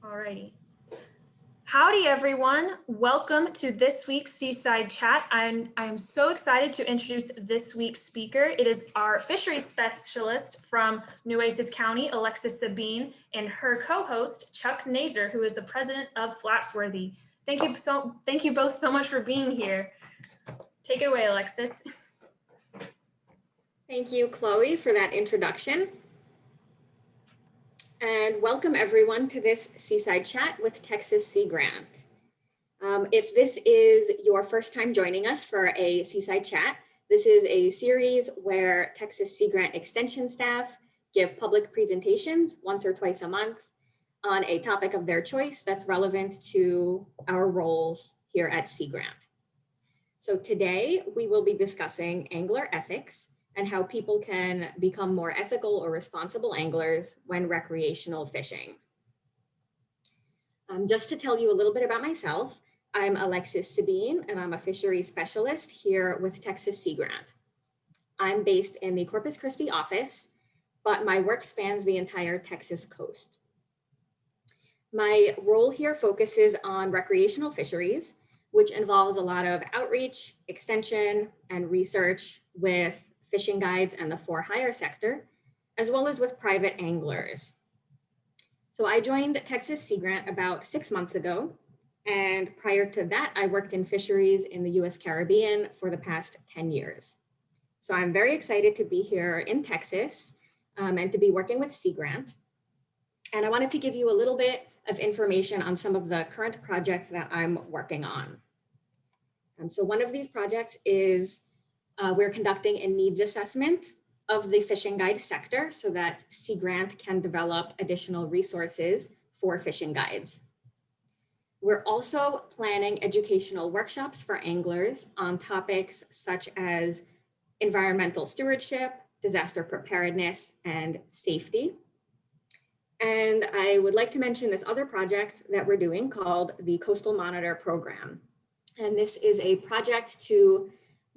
Alrighty. Howdy, everyone. Welcome to this week's Seaside Chat. I'm so excited to introduce this week's speaker. It is our fisheries specialist from Nueces County, Alexis Sabine, and her co-host, Chuck Naiser, who is the president of FlatsWorthy. Thank you both so much for being here. Take it away, Alexis. Thank you, Chloe, for that introduction. And welcome everyone to this Seaside Chat with Texas Sea Grant. If this is your first time joining us for a Seaside Chat, this is a series where Texas Sea Grant Extension staff give public presentations once or twice a month on a topic of their choice that's relevant to our roles here at Sea Grant. So today we will be discussing angler ethics and how people can become more ethical or responsible anglers when recreational fishing. Just to tell you a little bit about myself, I'm Alexis Sabine, and I'm a fisheries specialist here with Texas Sea Grant. I'm based in the Corpus Christi office, but my work spans the entire Texas coast. My role here focuses on recreational fisheries, which involves a lot of outreach, extension, and research with fishing guides and the for-hire sector, as well as with private anglers. So I joined Texas Sea Grant about 6 months ago. And prior to that, I worked in fisheries in the US Caribbean for the past 10 years. So I'm very excited to be here in Texas and to be working with Sea Grant. And I wanted to give you a little bit of information on some of the current projects that I'm working on. So one of these projects is we're conducting a needs assessment of the fishing guide sector so that Sea Grant can develop additional resources for fishing guides. We're also planning educational workshops for anglers on topics such as environmental stewardship, disaster preparedness, and safety. And I would like to mention this other project that we're doing called the Coastal Monitor Program. And this is a project to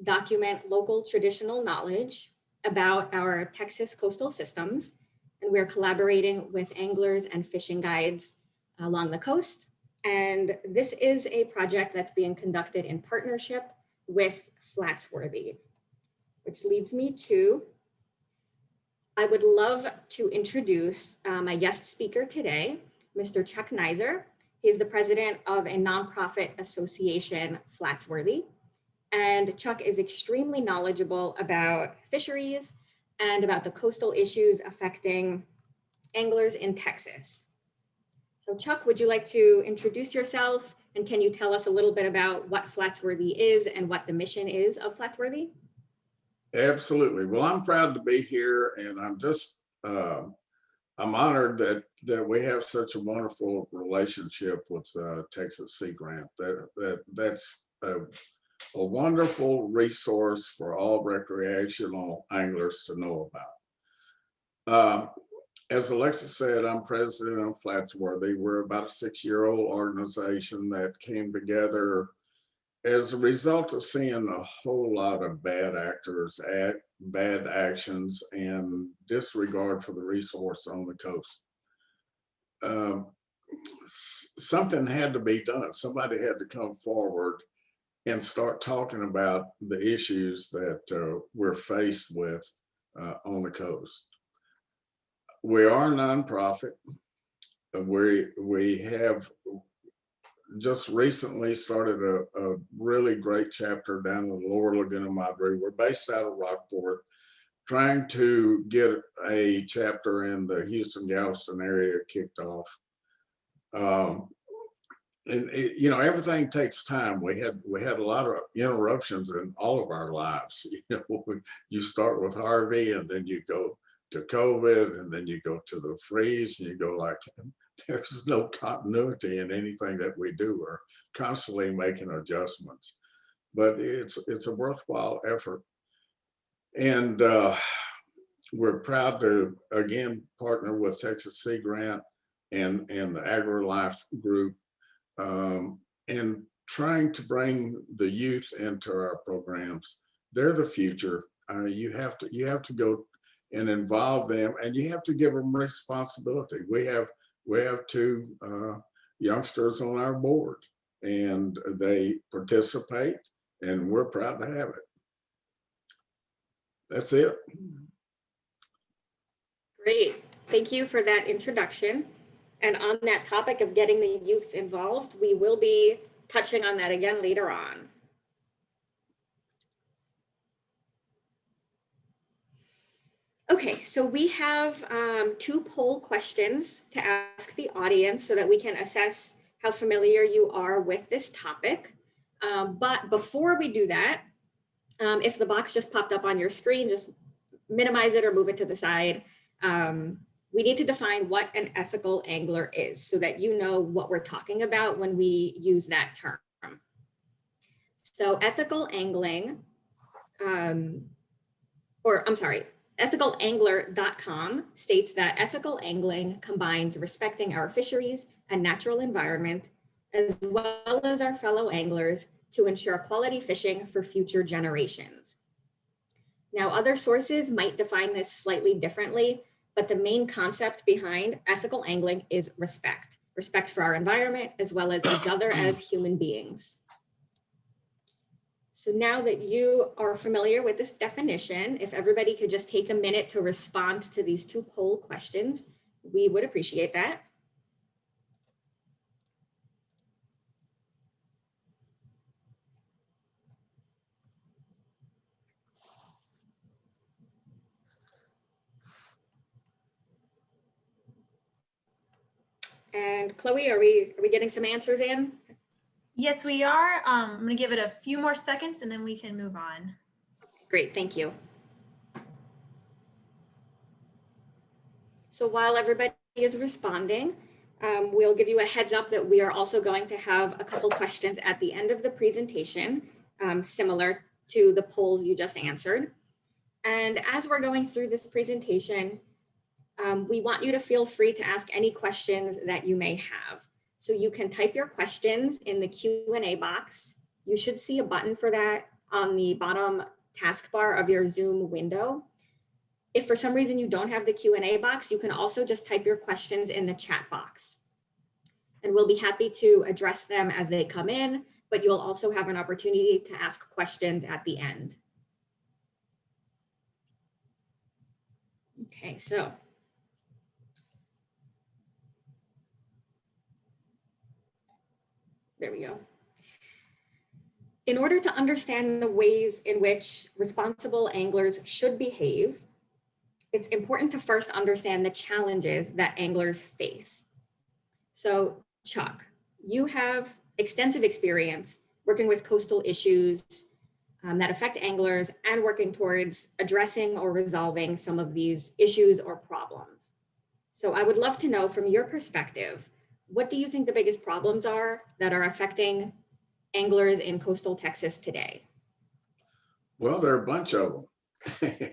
document local traditional knowledge about our Texas coastal systems. And we're collaborating with anglers and fishing guides along the coast. And this is a project that's being conducted in partnership with FlatsWorthy, which leads me to, I would love to introduce my guest speaker today, Mr. Chuck Naiser. He's the president of a nonprofit association, FlatsWorthy. And Chuck is extremely knowledgeable about fisheries and about the coastal issues affecting anglers in Texas. So Chuck, would you like to introduce yourself, and can you tell us a little bit about what FlatsWorthy is and what the mission is of FlatsWorthy? Absolutely. Well, I'm proud to be here, and I'm just I'm honored that we have such a wonderful relationship with Texas Sea Grant. That's a wonderful resource for all recreational anglers to know about. As Alexis said, I'm president of FlatsWorthy. We're about a 6-year-old organization that came together as a result of seeing a whole lot of bad actors, bad actions, and disregard for the resource on the coast. Something had to be done. Somebody had to come forward and start talking about the issues that we're faced with on the coast. We are a nonprofit. We have just recently started a really great chapter down in the Lower Laguna Madre. We're based out of Rockport, trying to get a chapter in the Houston-Galveston area kicked off. You know, everything takes time. We had a lot of interruptions in all of our lives. You know, you start with Harvey, and then you go to COVID, and then you go to the freeze, and you go like, there's no continuity in anything that we do. We're constantly making adjustments, but it's a worthwhile effort. And we're proud to, again, partner with Texas Sea Grant and the AgriLife group, and trying to bring the youth into our programs. They're the future. You have to go and involve them, and you have to give them responsibility. We have two youngsters on our board, and they participate, and we're proud to have it. That's it. Great. Thank you for that introduction. And on that topic of getting the youths involved, we will be touching on that again later on. Okay, so we have 2 poll questions to ask the audience so that we can assess how familiar you are with this topic. But before we do that, if the box just popped up on your screen, just minimize it or move it to the side. We need to define what an ethical angler is so that you know what we're talking about when we use that term. So ethical angling, ethicalangler.com states that ethical angling combines respecting our fisheries and natural environment, as well as our fellow anglers, to ensure quality fishing for future generations. Now, other sources might define this slightly differently, but the main concept behind ethical angling is respect. Respect for our environment, as well as each other as human beings. So now that you are familiar with this definition, if everybody could just take a minute to respond to these 2 poll questions, we would appreciate that. And Chloe, are we getting some answers in? Yes, we are. I'm going to give it a few more seconds and then we can move on. Great, thank you. So while everybody is responding, we'll give you a heads up that we are also going to have a couple questions at the end of the presentation, similar to the polls you just answered. And as we're going through this presentation, we want you to feel free to ask any questions that you may have. So you can type your questions in the Q&A box. You should see a button for that on the bottom taskbar of your Zoom window. If for some reason you don't have the Q&A box, you can also just type your questions in the chat box. And we'll be happy to address them as they come in, but you'll also have an opportunity to ask questions at the end. Okay, so there we go. In order to understand the ways in which responsible anglers should behave, it's important to first understand the challenges that anglers face. So Chuck, you have extensive experience working with coastal issues that affect anglers and working towards addressing or resolving some of these issues or problems. So I would love to know from your perspective, what do you think the biggest problems are that are affecting anglers in coastal Texas today? Well, there are a bunch of them.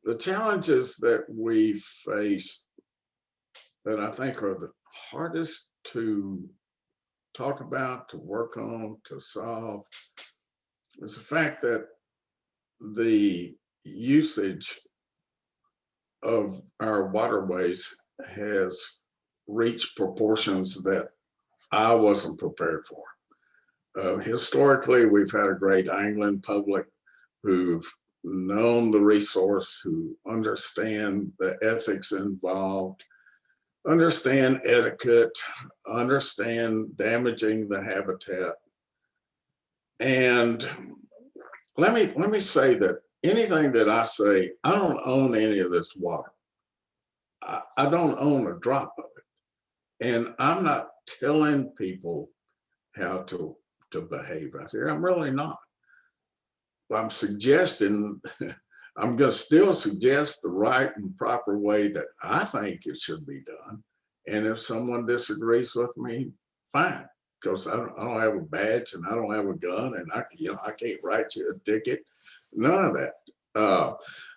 The challenges that we face that I think are the hardest to talk about, to work on, to solve, is the fact that the usage of our waterways has reached proportions that I wasn't prepared for. Historically, we've had a great angling public who've known the resource, who understand the ethics involved, understand etiquette, understand damaging the habitat. And let me say that anything that I say, I don't own any of this water. I don't own a drop of it. And I'm not telling people how to behave out here. I'm really not. I'm suggesting, I'm going to still suggest the right and proper way that I think it should be done. And if someone disagrees with me, fine, because I don't have a badge and I don't have a gun and I can't write you a ticket, none of that.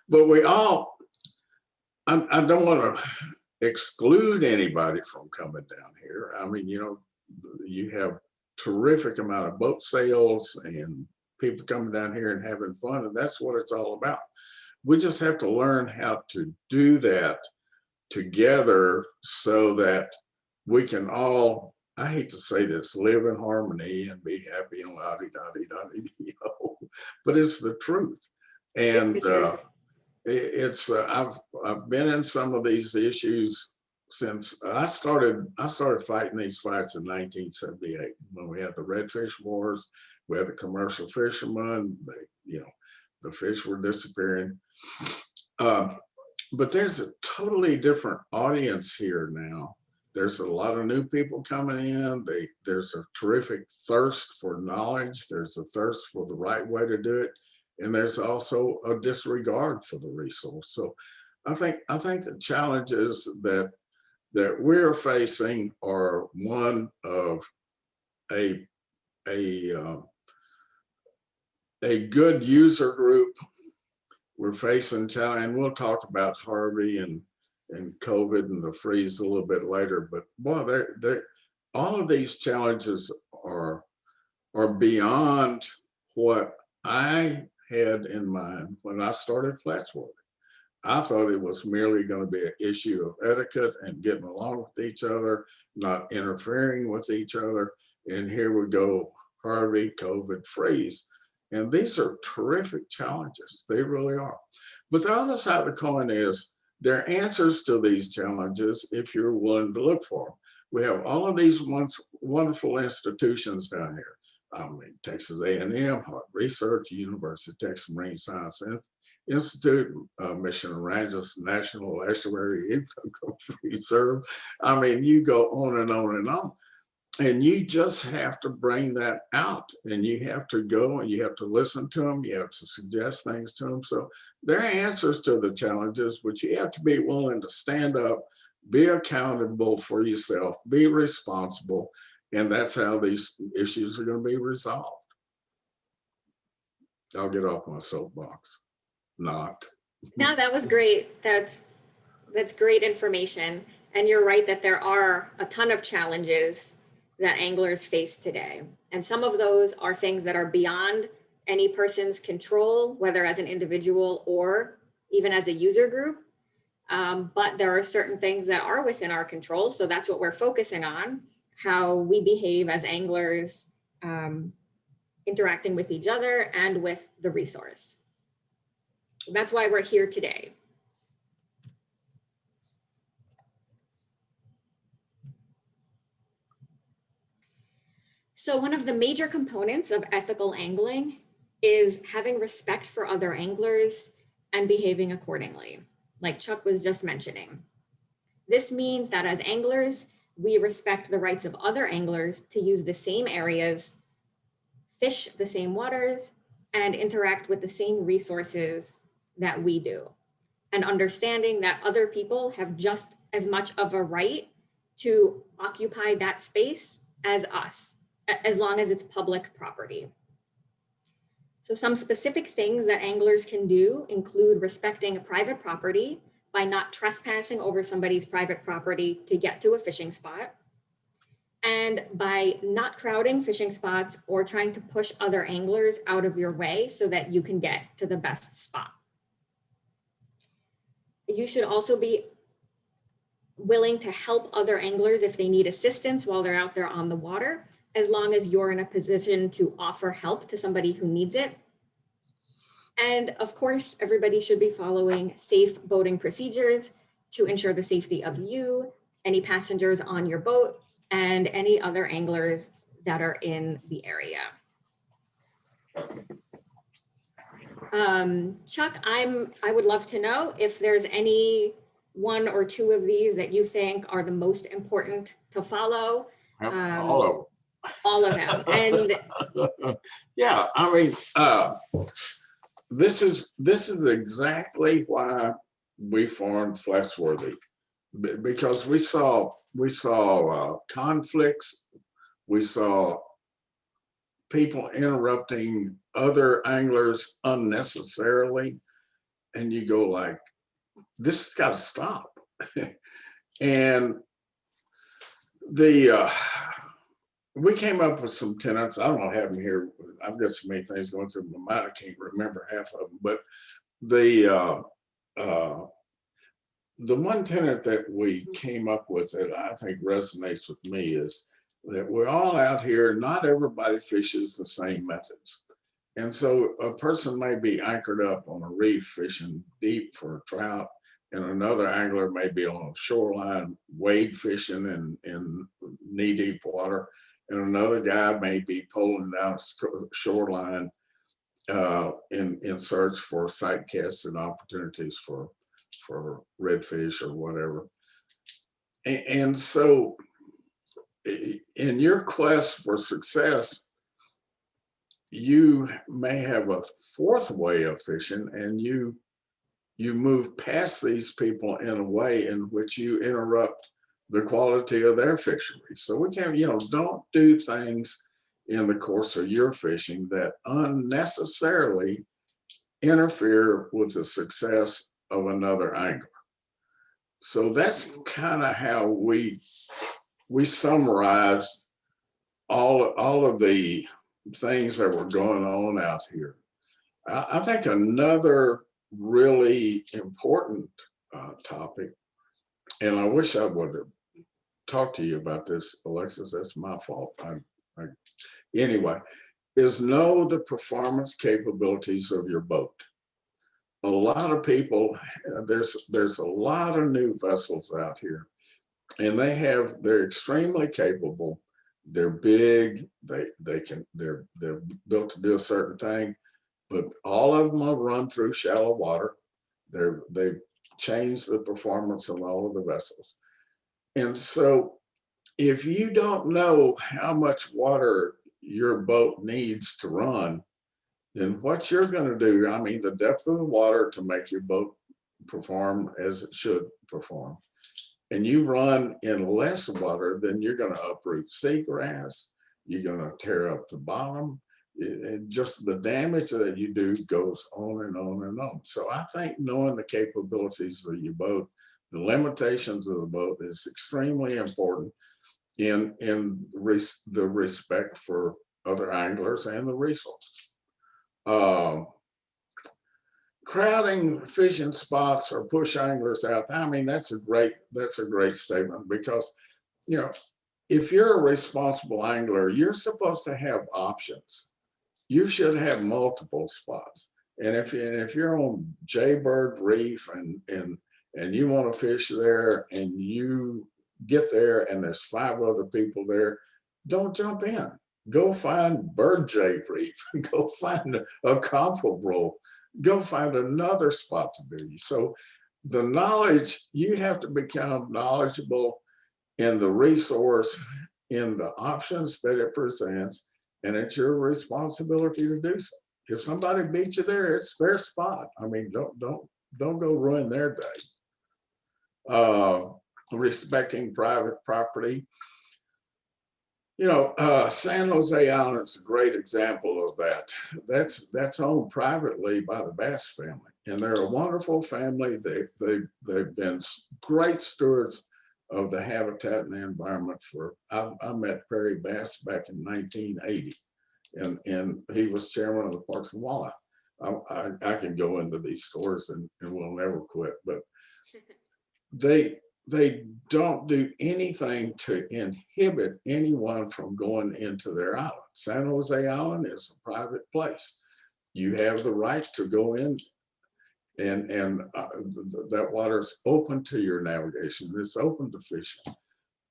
But we all, I don't want to exclude anybody from coming down here. I mean, you have terrific amount of boat sales and people coming down here and having fun, and that's what it's all about. we just have to learn how to do that together so that we can all, I hate to say this, live in harmony and be happy and la-di-da-di-da-di, you know, but it's the truth. And It's the truth. I've been in some of these issues since I started fighting these fights in 1978 when we had the redfish wars, we had the commercial fishermen, you know, the fish were disappearing. But there's a totally different audience here now. There's a lot of new people coming in. There's a terrific thirst for knowledge. There's a thirst for the right way to do it. And there's also a disregard for the resource. So I think the challenges that we're facing are one of a good user group. We're facing challenge, and we'll talk about Harvey and COVID and the freeze a little bit later. But boy, all of these challenges are beyond what I had in mind when I started FlatsWorthy. I thought it was merely going to be an issue of etiquette and getting along with each other, not interfering with each other. And here we go, Harvey, COVID, freeze. And these are terrific challenges. They really are. But the other side of the coin is there are answers to these challenges if you're willing to look for them. We have all of these wonderful institutions down here. I mean, Texas A&M, Hart Research, University of Texas Marine Science Institute, Mission Ranges National Estuary Reserve. I mean, you go on and on and on. And you just have to bring that out, and you have to go and you have to listen to them. You have to suggest things to them. So there are answers to the challenges, but you have to be willing to stand up, be accountable for yourself, be responsible. And that's how these issues are going to be resolved. I'll get off my soapbox. Not. No, that was great. That's great information. And you're right that there are a ton of challenges that anglers face today. And some of those are things that are beyond any person's control, whether as an individual or even as a user group. But there are certain things that are within our control. So that's what we're focusing on, how we behave as anglers, interacting with each other and with the resource. So that's why we're here today. So one of the major components of ethical angling is having respect for other anglers and behaving accordingly, like Chuck was just mentioning. This means that as anglers, we respect the rights of other anglers to use the same areas, fish the same waters, and interact with the same resources that we do. And understanding that other people have just as much of a right to occupy that space as us, as long as it's public property. So some specific things that anglers can do include respecting private property by not trespassing over somebody's private property to get to a fishing spot, and by not crowding fishing spots or trying to push other anglers out of your way so that you can get to the best spot. You should also be willing to help other anglers if they need assistance while they're out there on the water, as long as you're in a position to offer help to somebody who needs it. And of course, everybody should be following safe boating procedures to ensure the safety of you, any passengers on your boat, and any other anglers that are in the area. Chuck, I would love to know if there's any one or two of these that you think are the most important to follow. All of them. All of them. And yeah, I mean, this is exactly why we formed FlatsWorthy, because we saw conflicts, we saw people interrupting other anglers unnecessarily, and you go like, this has got to stop. And we came up with some tenets. I don't have them here. I've got so many things going through my mind, I can't remember half of them. the one tenet that we came up with that I think resonates with me is that we're all out here, not everybody fishes the same methods. And so a person may be anchored up on a reef fishing deep for trout, and another angler may be on a shoreline wade fishing in knee-deep water, and another guy may be pulling down a shoreline in search for sight casts and opportunities for redfish or whatever. And so in your quest for success, you may have a fourth way of fishing, and you move past these people in a way in which you interrupt the quality of their fishery. So we can't, don't do things in the course of your fishing that unnecessarily interfere with the success of another angler. So that's kind of how we summarize all of the things that were going on out here. I think another really important topic, and I wish I would have talked to you about this, Alexis, that's my fault. Anyway, is know the performance capabilities of your boat. A lot of people, there's a lot of new vessels out here, and they're extremely capable. They're big, they're built to do a certain thing, but all of them will run through shallow water. They've changed the performance of all of the vessels. And so if you don't know how much water your boat needs to run, then what you're going to do, I mean, the depth of the water to make your boat perform as it should perform, and you run in less water, then you're going to uproot seagrass, you're going to tear up the bottom, and just the damage that you do goes on and on and on. So I think knowing the capabilities of your boat, the limitations of the boat is extremely important in the respect for other anglers and the resource. Crowding fishing spots or push anglers out, I mean, that's a great statement, because if you're a responsible angler, you're supposed to have options. You should have multiple spots. And if you're on Jaybird Reef and you want to fish there, and you get there and there's 5 other people there, don't jump in. Go find Bird Jay Reef. Go find a comparable. Go find another spot to do. So the knowledge, you have to become knowledgeable in the resource, in the options that it presents, and it's your responsibility to do so. If somebody beats you there, it's their spot. I mean, don't go ruin their day. Respecting private property. San Jose Island is a great example of that. That's owned privately by the Bass family, and they're a wonderful family. They've been great stewards of the habitat and the environment. I met Perry Bass back in 1980, and he was chairman of the Parks and Wildlife. I can go into these stories and we'll never quit, but they don't do anything to inhibit anyone from going into their island. San Jose Island is a private place. You have the right to go in, and that water is open to your navigation. It's open to fishing,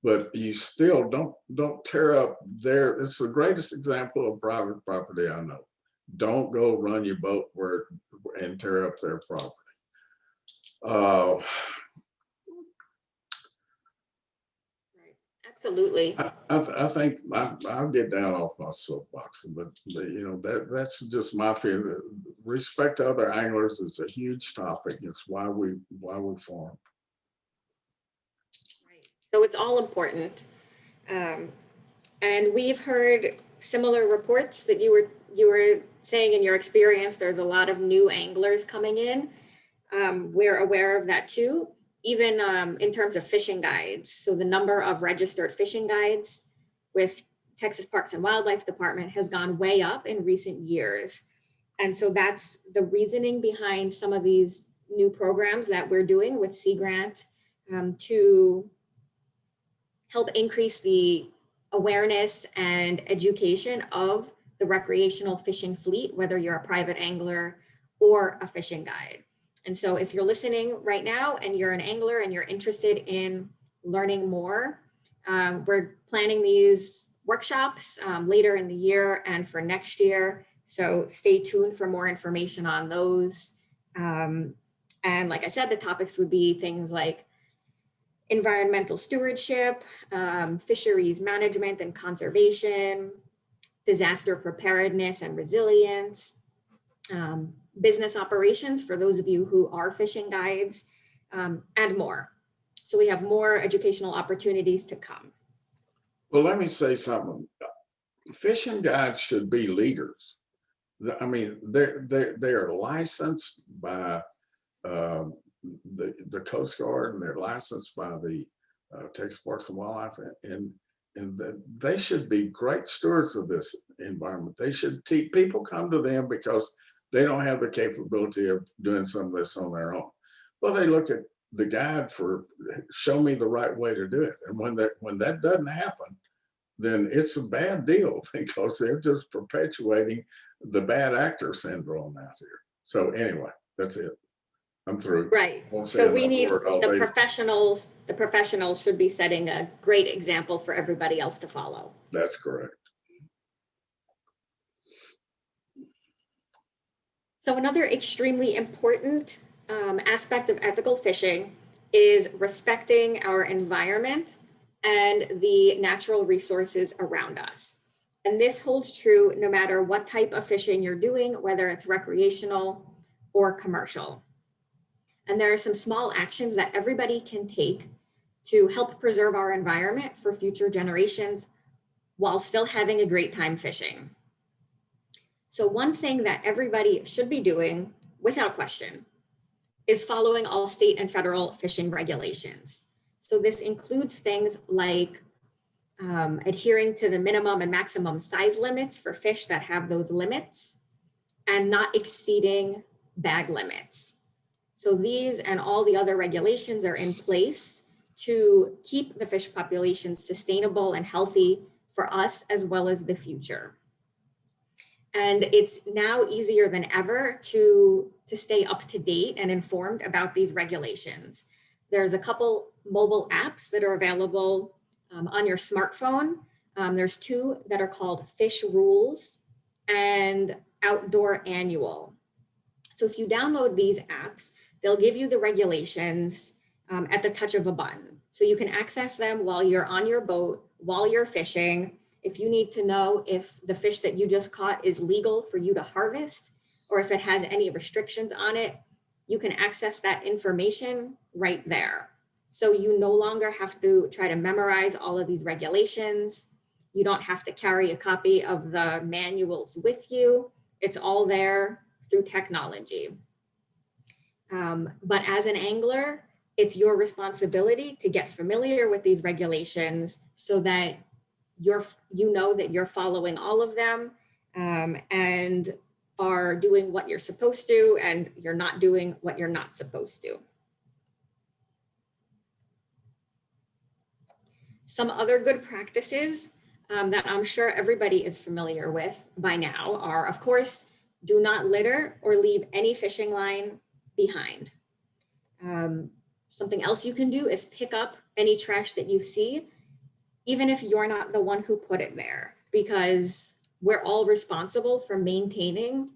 but you still don't tear up there. It's the greatest example of private property I know. Don't go run your boat and tear up their property. Absolutely. I think I'll get down off my soapbox, but that's just my feeling. Respect to other anglers is a huge topic. It's why we form. Right. So it's all important, and we've heard similar reports that you were saying in your experience. There's a lot of new anglers coming in. We're aware of that too. Even in terms of fishing guides. So the number of registered fishing guides with Texas Parks and Wildlife Department has gone way up in recent years. And so that's the reasoning behind some of these new programs that we're doing with Sea Grant, to help increase the awareness and education of the recreational fishing fleet, whether you're a private angler or a fishing guide. And so if you're listening right now and you're an angler and you're interested in learning more, we're planning these workshops later in the year and for next year. So stay tuned for more information on those. And like I said, the topics would be things like environmental stewardship, fisheries management and conservation, disaster preparedness and resilience, business operations for those of you who are fishing guides, and more. So we have more educational opportunities to come. Well, let me say something. Fishing guides should be leaders. I mean, they're licensed by the Coast Guard, and they're licensed by the Texas Parks and Wildlife, and they should be great stewards of this environment. They should teach people, come to them because they don't have the capability of doing some of this on their own. Well, they look at the guide for show me the right way to do it, and when that doesn't happen, then it's a bad deal because they're just perpetuating the bad actor syndrome out here. So anyway, that's it. I'm through. Right. So we need the professionals. The professionals should be setting a great example for everybody else to follow. That's correct. So another extremely important aspect of ethical fishing is respecting our environment and the natural resources around us. And this holds true no matter what type of fishing you're doing, whether it's recreational or commercial. And there are some small actions that everybody can take to help preserve our environment for future generations while still having a great time fishing. So one thing that everybody should be doing, without question, is following all state and federal fishing regulations. So this includes things like adhering to the minimum and maximum size limits for fish that have those limits, and not exceeding bag limits. So these and all the other regulations are in place to keep the fish population sustainable and healthy for us as well as the future. And it's now easier than ever to stay up to date and informed about these regulations. There's a couple mobile apps that are available on your smartphone. There's two that are called Fish Rules and Outdoor Annual. So if you download these apps, they'll give you the regulations at the touch of a button. So you can access them while you're on your boat, while you're fishing. If you need to know if the fish that you just caught is legal for you to harvest, or if it has any restrictions on it, you can access that information right there. So you no longer have to try to memorize all of these regulations. You don't have to carry a copy of the manuals with you. It's all there through technology. But as an angler, it's your responsibility to get familiar with these regulations so that you know that you're following all of them and are doing what you're supposed to, and you're not doing what you're not supposed to. Some other good practices that I'm sure everybody is familiar with by now are, of course, do not litter or leave any fishing line behind. Something else you can do is pick up any trash that you see, even if you're not the one who put it there, because we're all responsible for maintaining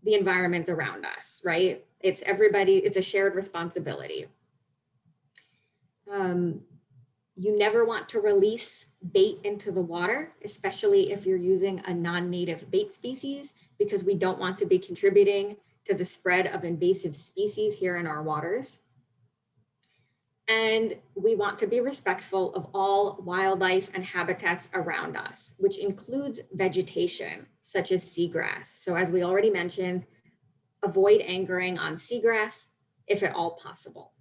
the environment around us, right? It's everybody, it's a shared responsibility. You never want to release bait into the water, especially if you're using a non-native bait species, because we don't want to be contributing to the spread of invasive species here in our waters. And we want to be respectful of all wildlife and habitats around us, which includes vegetation, such as seagrass. So as we already mentioned, avoid anchoring on seagrass if at all possible.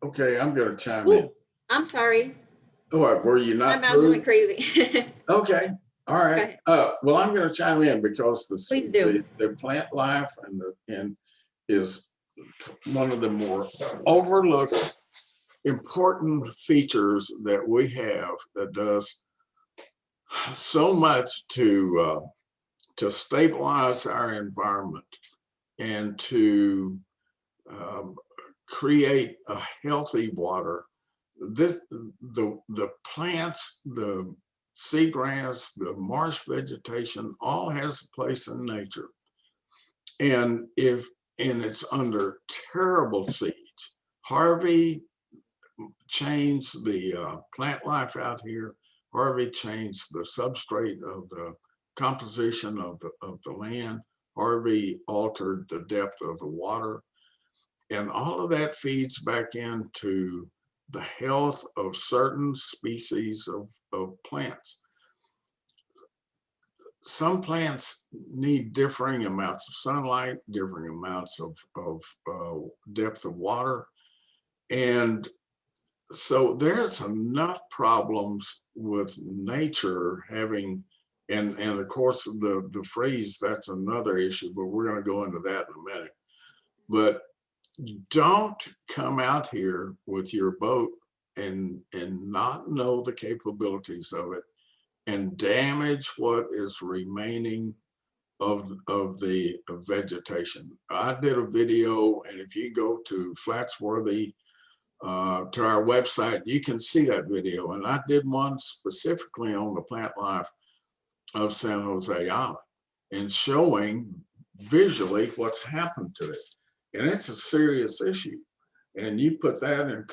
Okay, I'm going to chime in. I'm sorry. Oh, were you not My mouse through? went crazy. Okay, All right. Well, I'm going to chime in because Please do. the plant life and is one of the more overlooked important features that we have that does so much to stabilize our environment and to create a healthy water. The plants, the seagrass, the marsh vegetation, all has a place in nature. And it's under terrible siege. Harvey changed the plant life out here. Harvey changed the substrate of the composition of the land. Harvey altered the depth of the water. And all of that feeds back into the health of certain species of plants. Some plants need differing amounts of sunlight, differing amounts of depth of water. And so there's enough problems with nature having, and of course the freeze, that's another issue, but we're going to go into that in a minute. But don't come out here with your boat and not know the capabilities of it and damage what is remaining of the vegetation. I did a video, and if you go to FlatsWorthy, to our website, you can see that video. And I did one specifically on the plant life of San Jose Island and showing visually what's happened to it. And it's a serious issue. And you put that in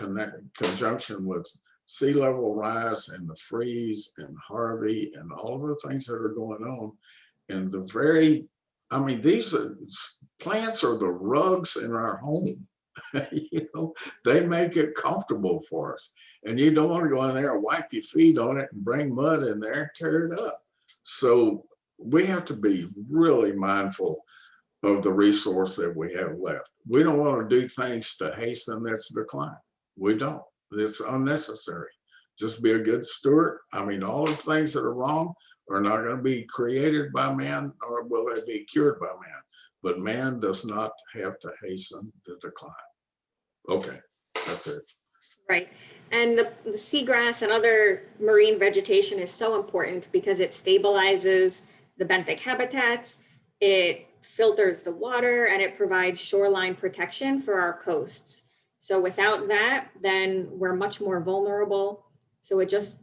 conjunction with sea level rise and the freeze and Harvey and all of the things that are going on. And these plants are the rugs in our home. They make it comfortable for us. And you don't want to go in there and wipe your feet on it and bring mud in there and tear it up. So we have to be really mindful of the resource that we have left. We don't want to do things to hasten its decline. We don't. It's unnecessary. Just be a good steward. All the things that are wrong are not going to be created by man, or will they be cured by man. But man does not have to hasten the decline. Okay, that's it. Right. And the seagrass and other marine vegetation is so important because it stabilizes the benthic habitats, it filters the water, and it provides shoreline protection for our coasts. So without that, then we're much more vulnerable. So it just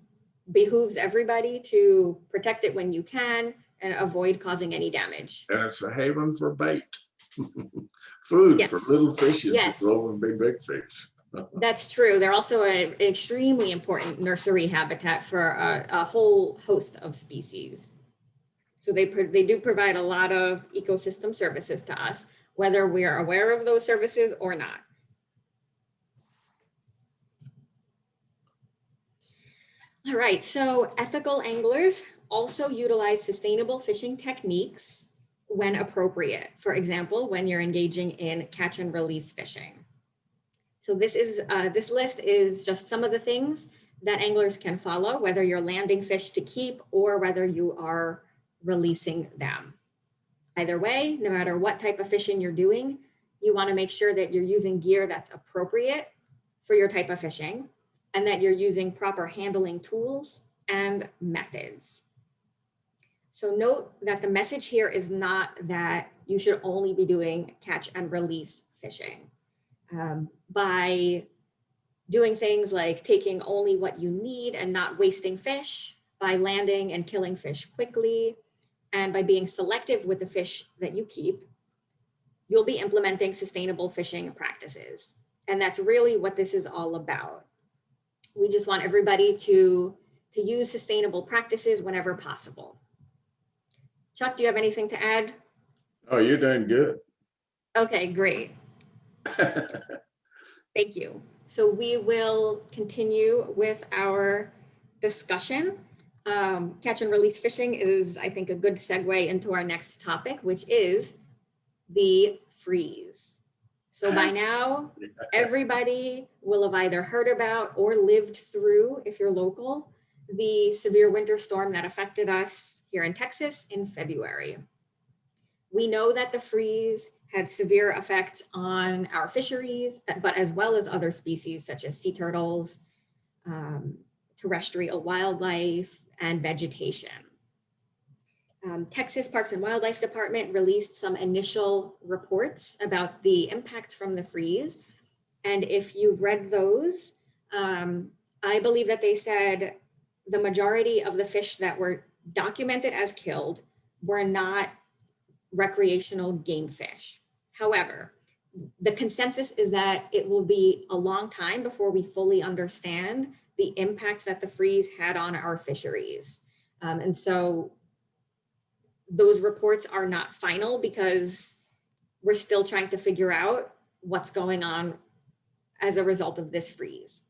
behooves everybody to protect it when you can and avoid causing any damage. And it's a haven for bait. Food for little fishes to grow and be big fish. That's true. They're also an extremely important nursery habitat for a whole host of species. So they do provide a lot of ecosystem services to us, whether we are aware of those services or not. All right, so ethical anglers also utilize sustainable fishing techniques when appropriate. For example, when you're engaging in catch and release fishing. So this list is just some of the things that anglers can follow, whether you're landing fish to keep or whether you are releasing them. Either way, no matter what type of fishing you're doing, you want to make sure that you're using gear that's appropriate for your type of fishing and that you're using proper handling tools and methods. So note that the message here is not that you should only be doing catch and release fishing. By doing things like taking only what you need and not wasting fish, by landing and killing fish quickly, and by being selective with the fish that you keep, you'll be implementing sustainable fishing practices. And that's really what this is all about. We just want everybody to use sustainable practices whenever possible. Chuck, do you have anything to add? Oh, you're doing good. Okay, great. Thank you. So we will continue with our discussion. Catch and release fishing is, I think, a good segue into our next topic, which is the freeze. So by now, everybody will have either heard about or lived through, if you're local, the severe winter storm that affected us here in Texas in February. We know that the freeze had severe effects on our fisheries, but as well as other species such as sea turtles, terrestrial wildlife, and vegetation. Texas Parks and Wildlife Department released some initial reports about the impacts from the freeze. And if you've read those, I believe that they said the majority of the fish that were documented as killed were not recreational game fish. However, the consensus is that it will be a long time before we fully understand the impacts that the freeze had on our fisheries. And so those reports are not final because we're still trying to figure out what's going on as a result of this freeze.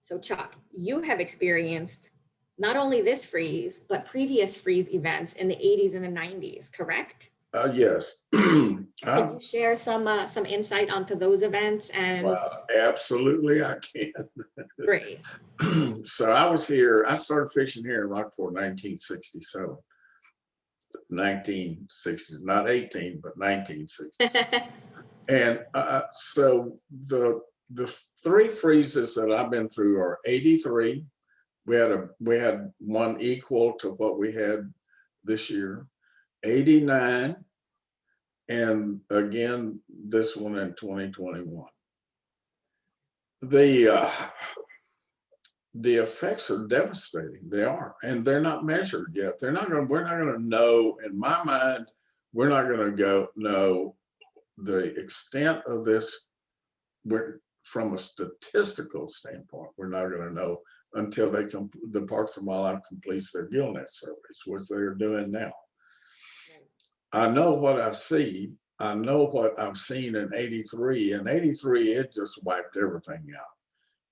So Chuck, you have experienced not only this freeze, but previous freeze events in the 80s and the 90s, correct? Yes. Can you share some insight onto those events? And Well, absolutely, I can. great. So I was here, I started fishing here in Rockport 1967. 1960s, not 18, but 1960s. And so the three freezes that I've been through are 83. We had one equal to what we had this year, 89, and again this one in 2021. The effects are devastating. They are, and they're not measured yet. We're not going to know. In my mind, we're not going to know the extent of this. From a statistical standpoint, we're not going to know until the Parks and Wildlife completes their gillnet surveys, which they're doing now. I know what I see. I know what I've seen in 83. In 83, it just wiped everything out.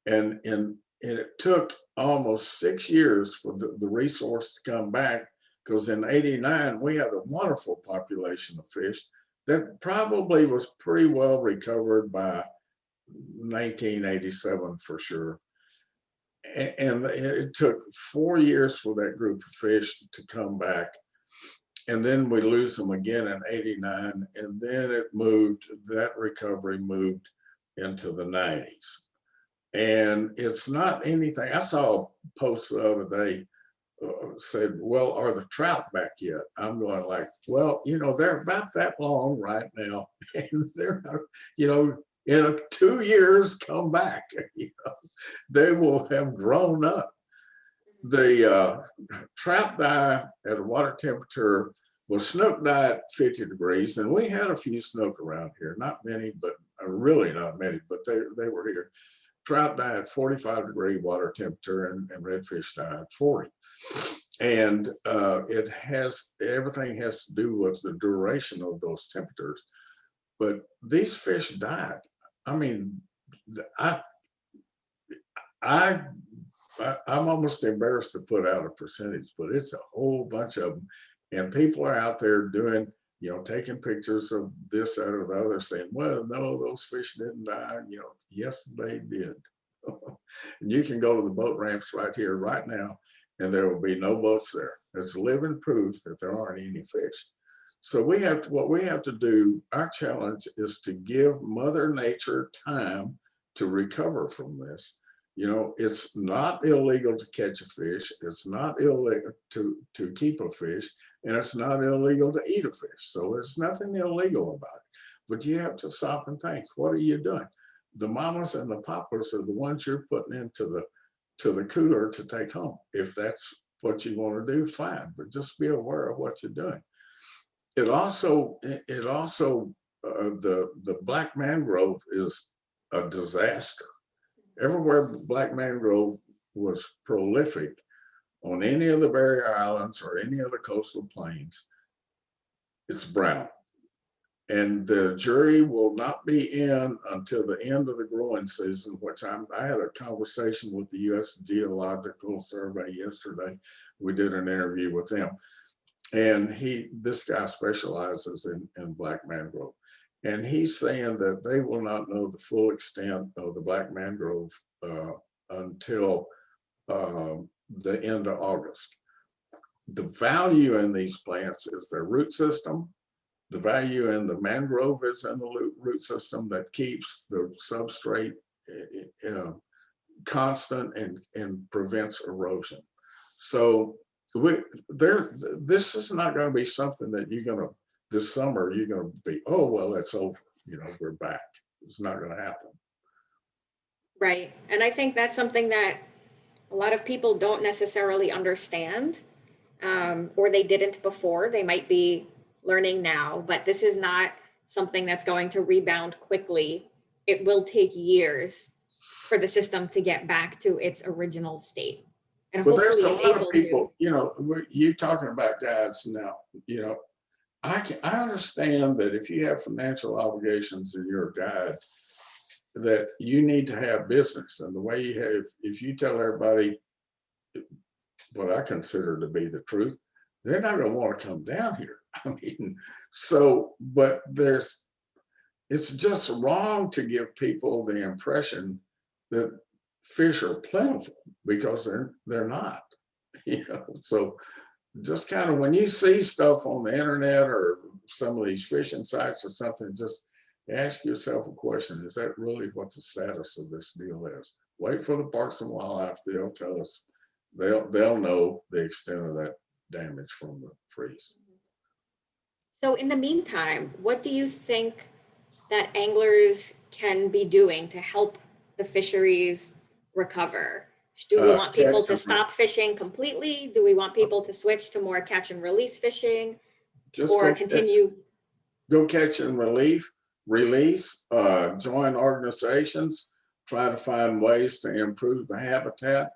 And it took almost 6 years for the resource to come back, because in 89, we had a wonderful population of fish that probably was pretty well recovered by 1987 for sure. And it took 4 years for that group of fish to come back. And then we lose them again in 89. And then that recovery moved into the 90s. And it's not anything. I saw a post the other day said, well, are the trout back yet? I'm going like, well, they're about that long right now. And they're, in 2 years come back, they will have grown up. The trout die at a water temperature, well, snook died at 50 degrees, and we had a few snook around here, not many, but really not many, but they were here. Trout die at 45-degree water temperature, and redfish die at 40. And everything has to do with the duration of those temperatures. But these fish died. I mean, I'm almost embarrassed to put out a percentage, but it's a whole bunch of them. And people are out there doing, taking pictures of this, that, or the other, saying, well, no, those fish didn't die. Yes, they did. And you can go to the boat ramps right here, right now, and there will be no boats there. It's living proof that there aren't any fish. So what we have to do, our challenge is to give Mother Nature time to recover from this. It's not illegal to catch a fish. It's not illegal to keep a fish, and it's not illegal to eat a fish. So there's nothing illegal about it. But you have to stop and think, what are you doing? The mamas and the papas are the ones you're putting into the cooler to take home. If that's what you want to do, fine, but just be aware of what you're doing. It also the black mangrove is a disaster. Everywhere black mangrove was prolific on any of the barrier islands or any of the coastal plains, it's brown. And the jury will not be in until the end of the growing season, which I had a conversation with the U.S. Geological Survey yesterday. We did an interview with them. And this guy specializes in black mangrove. And he's saying that they will not know the full extent of the black mangrove until the end of August. The value in these plants is their root system. The value in the mangrove is in the root system that keeps the substrate constant and prevents erosion. So this is not going to be something that you're going to, this summer, you're going to be, oh, well, it's over. We're back. It's not going to happen. Right. And I think that's something that a lot of people don't necessarily understand, or they didn't before. They might be learning now, but this is not something that's going to rebound quickly. It will take years for the system to get back to its original state. And But hopefully there's a it's lot of able people, to. you talking about guides now, I understand that if you have financial obligations in your guide, that you need to have business. And the way you have, if you tell everybody what I consider to be the truth, they're not going to want to come down here. I mean, but it's just wrong to give people the impression that fish are plentiful, because they're not. So just kind of when you see stuff on the internet or some of these fishing sites or something, just ask yourself a question: is that really what the status of this deal is? Wait for the Parks and Wildlife. They'll tell us. They'll know the extent of that damage from the freeze. So in the meantime, what do you think that anglers can be doing to help the fisheries recover? Do we want people to stop fishing completely? Do we want people to switch to more catch and release fishing, or continue? Go catch and release, join organizations, try to find ways to improve the habitat,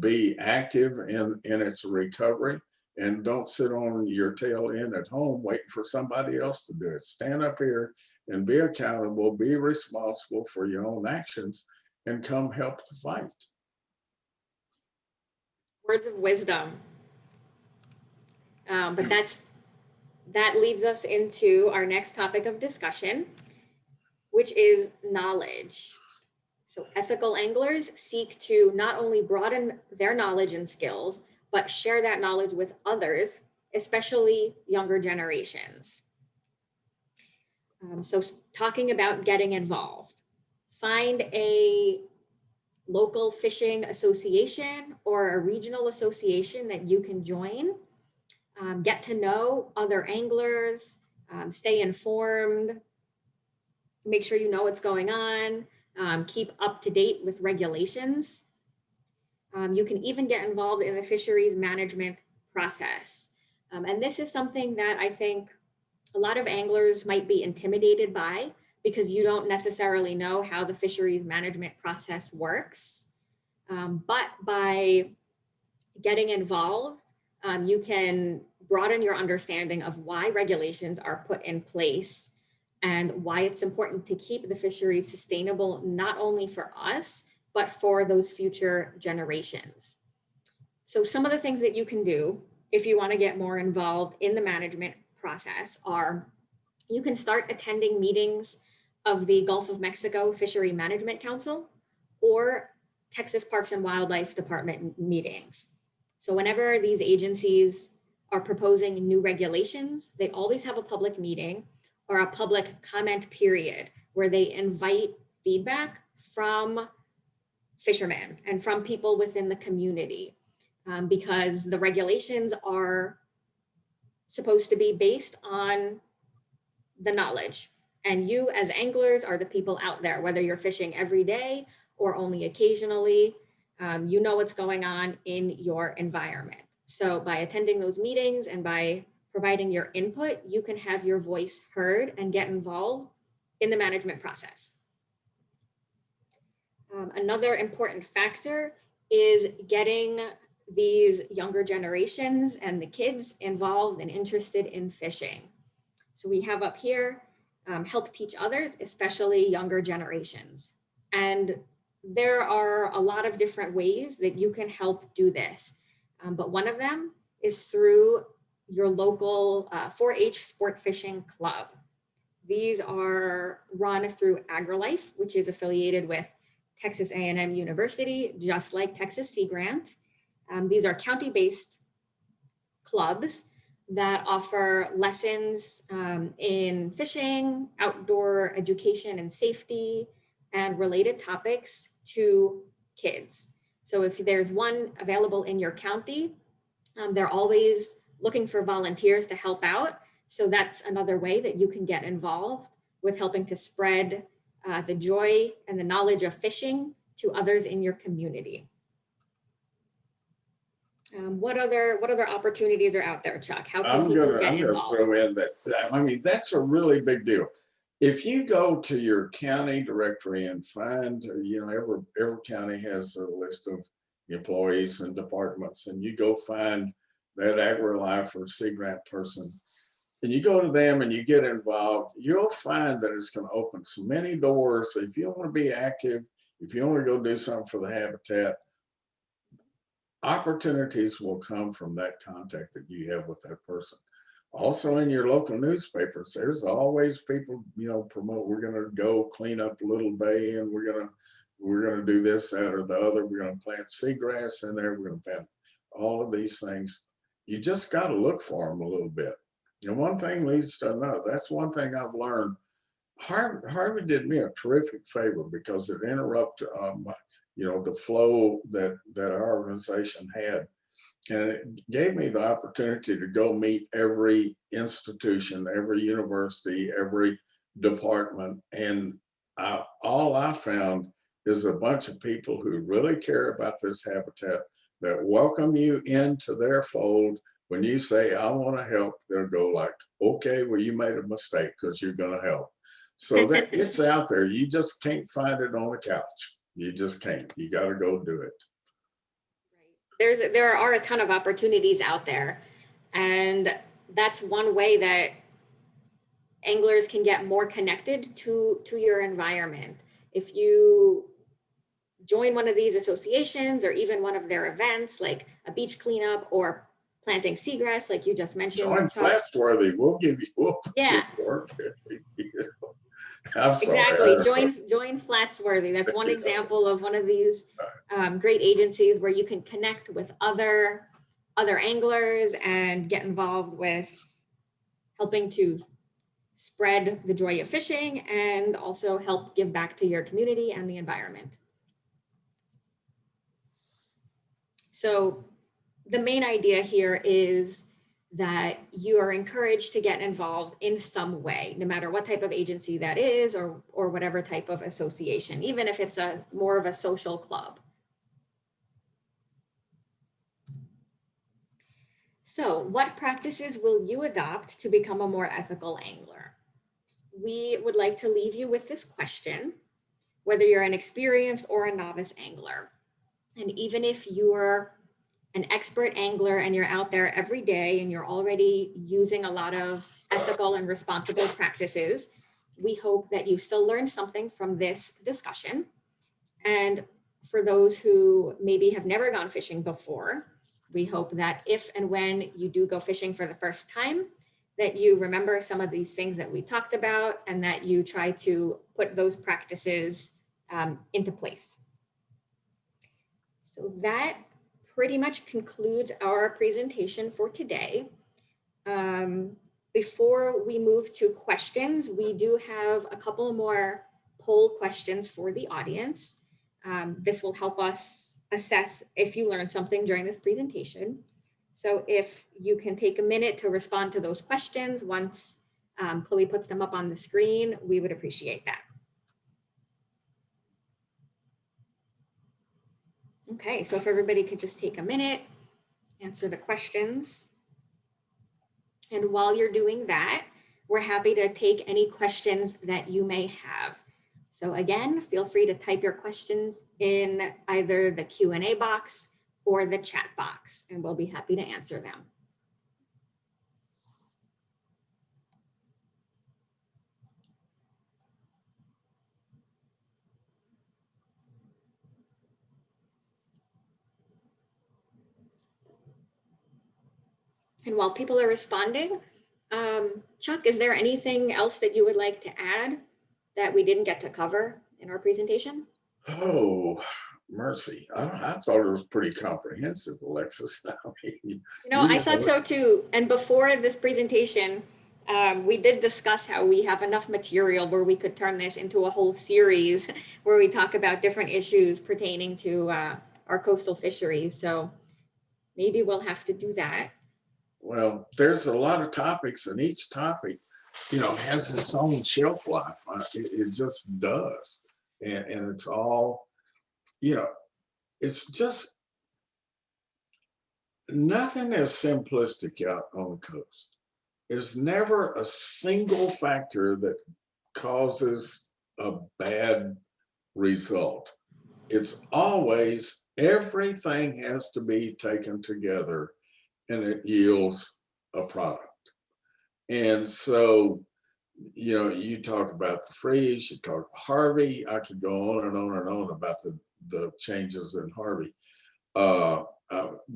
be active in its recovery, and don't sit on your tail end at home waiting for somebody else to do it. Stand up here and be accountable, be responsible for your own actions, and come help the fight. Words of wisdom. But that leads us into our next topic of discussion, which is knowledge. So ethical anglers seek to not only broaden their knowledge and skills, but share that knowledge with others, especially younger generations. So talking about getting involved, find a local fishing association or a regional association that you can join. Get to know other anglers, stay informed, make sure you know what's going on, keep up to date with regulations. You can even get involved in the fisheries management process. And this is something that I think a lot of anglers might be intimidated by, because you don't necessarily know how the fisheries management process works. But by getting involved, you can broaden your understanding of why regulations are put in place and why it's important to keep the fisheries sustainable, not only for us, but for those future generations. So some of the things that you can do if you want to get more involved in the management process are, you can start attending meetings of the Gulf of Mexico Fishery Management Council or Texas Parks and Wildlife Department meetings. So whenever these agencies are proposing new regulations, they always have a public meeting or a public comment period where they invite feedback from fishermen and from people within the community, because the regulations are supposed to be based on the knowledge. And you as anglers are the people out there, whether you're fishing every day or only occasionally, you know what's going on in your environment. So by attending those meetings and by providing your input, you can have your voice heard and get involved in the management process. Another important factor is getting these younger generations and the kids involved and interested in fishing. So we have up here, help teach others, especially younger generations. And there are a lot of different ways that you can help do this. But one of them is through your local 4-H sport fishing club. These are run through AgriLife, which is affiliated with Texas A&M University, just like Texas Sea Grant. These are county-based clubs that offer lessons in fishing, outdoor education and safety, and related topics to kids. So if there's one available in your county, they're always looking for volunteers to help out. So that's another way that you can get involved with helping to spread the joy and the knowledge of fishing to others in your community. What other opportunities are out there, Chuck? How can people get involved? Throw in that, I mean, that's a really big deal. If you go to your county directory and find, every county has a list of employees and departments, and you go find that AgriLife or Sea Grant person, and you go to them and you get involved, you'll find that it's going to open so many doors. If you want to be active, if you want to go do something for the habitat, opportunities will come from that contact that you have with that person. Also in your local newspapers, there's always people, promote, we're going to go clean up a little bay and we're going to do this, that, or the other. We're going to plant seagrass in there. We're going to plant all of these things. You just got to look for them a little bit. And one thing leads to another. That's one thing I've learned. Harvey did me a terrific favor because it interrupted the flow that our organization had. And it gave me the opportunity to go meet every institution, every university, every department. And all I found is a bunch of people who really care about this habitat, that welcome you into their fold. When you say, I want to help, they'll go like, okay, well, you made a mistake because you're going to help. So that it's out there. You just can't find it on the couch. You just can't. You got to go do it. There are a ton of opportunities out there, and that's one way that anglers can get more connected to your environment. If you join one of these associations or even one of their events, like a beach cleanup or planting seagrass, like you just mentioned. Join FlatsWorthy. We'll put you to work. I'm sorry. Exactly. Join FlatsWorthy. That's one example of one of these great agencies where you can connect with other anglers and get involved with helping to spread the joy of fishing and also help give back to your community and the environment. So the main idea here is that you are encouraged to get involved in some way, no matter what type of agency that is or whatever type of association, even if it's more of a social club. So what practices will you adopt to become a more ethical angler? We would like to leave you with this question, whether you're an experienced or a novice angler. And even if you're an expert angler and you're out there every day and you're already using a lot of ethical and responsible practices, we hope that you still learned something from this discussion. And for those who maybe have never gone fishing before, we hope that if and when you do go fishing for the first time, that you remember some of these things that we talked about and that you try to put those practices into place. So that pretty much concludes our presentation for today. Before we move to questions, we do have a couple more poll questions for the audience. This will help us assess if you learned something during this presentation. So if you can take a minute to respond to those questions once Chloe puts them up on the screen, we would appreciate that. Okay, so if everybody could just take a minute, answer the questions. And while you're doing that, we're happy to take any questions that you may have. So again, feel free to type your questions in either the Q&A box or the chat box, and we'll be happy to answer them. And while people are responding, Chuck, is there anything else that you would like to add that we didn't get to cover in our presentation? Oh, mercy. I thought it was pretty comprehensive, Alexis. I mean, You know, I thought so too. And before this presentation, we did discuss how we have enough material where we could turn this into a whole series where we talk about different issues pertaining to our coastal fisheries. So maybe we'll have to do that. Well, there's a lot of topics, and each topic, you know, has its own shelf life. It just does. And it's all, you know, it's just nothing is simplistic out on the coast. There's never a single factor that causes a bad result. It's always everything has to be taken together and it yields a product. And so, you know, you talk about the freeze, you talk Harvey, I could go on and on and on about the changes in Harvey. The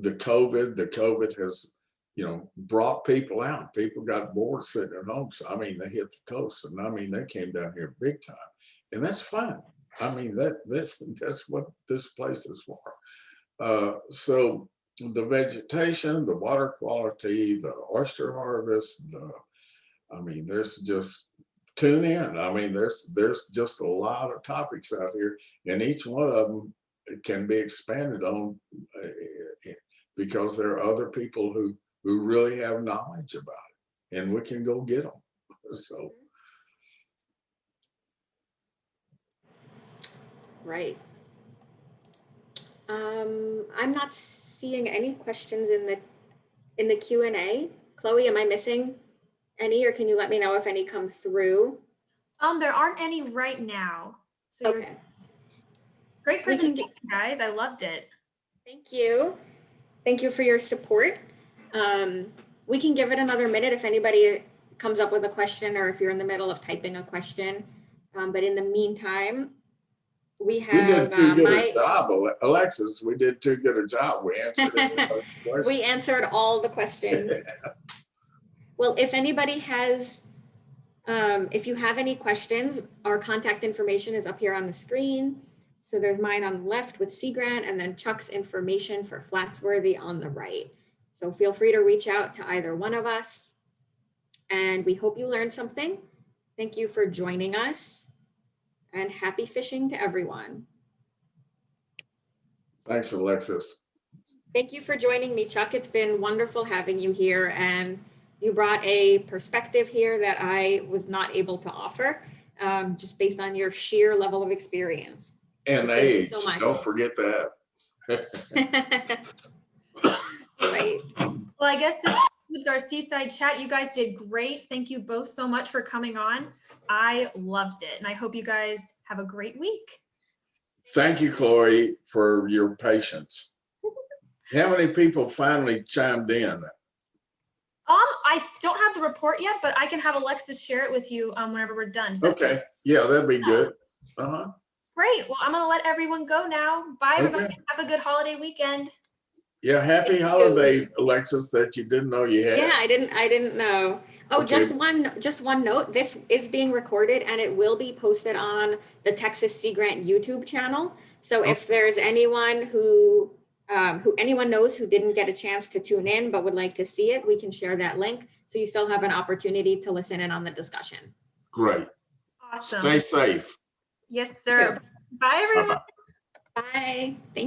COVID has, you know, brought people out. People got bored sitting at home. So, I mean, they hit the coast, and I mean, they came down here big time, and that's fun. I mean, that's what this place is for. So the vegetation, the water quality, the oyster harvest, I mean, there's just, tune in. I mean, there's just a lot of topics out here, and each one of them can be expanded on because there are other people who really have knowledge about it, and we can go get them. So. Right. I'm not seeing any questions in the Q&A. Chloe, am I missing any, or can you let me know if any come through? There aren't any right now. So Okay. Great presentation, guys. I loved it. Thank you. Thank you for your support. We can give it another minute if anybody comes up with a question or if you're in the middle of typing a question. But in the meantime, we did too good a job, Alexis. We did too good a job. We answered we answered all the questions. Well, if anybody has, if you have any questions, our contact information is up here on the screen. So there's mine on the left with Sea Grant, and then Chuck's information for FlatsWorthy on the right. So feel free to reach out to either one of us. And we hope you learned something. Thank you for joining us, and happy fishing to everyone. Thanks, Alexis. Thank you for joining me, Chuck. It's been wonderful having you here, and you brought a perspective here that I was not able to offer, just based on your sheer level of experience. And age, so don't forget that. Right. Well, I guess this concludes our Seaside Chat. You guys did great. Thank you both so much for coming on. I loved it, and I hope you guys have a great week. Thank you, Chloe, for your patience. How many people finally chimed in? I don't have the report yet, but I can have Alexis share it with you whenever we're done. Okay. Yeah, that'd be good. Uh-huh. Great. Well, I'm going to let everyone go now. Bye, everybody. Have a good holiday weekend. Yeah, happy holiday, Alexis, that you didn't know you had. Yeah, I didn't know. Oh, okay. just one note. This is being recorded, and it will be posted on the Texas Sea Grant YouTube channel. So if there's anyone who anyone knows who didn't get a chance to tune in but would like to see it, we can share that link. So you still have an opportunity to listen in on the discussion. Great. Awesome. Stay safe. Yes, sir. Bye, everyone. Bye-bye. Bye. Thank you.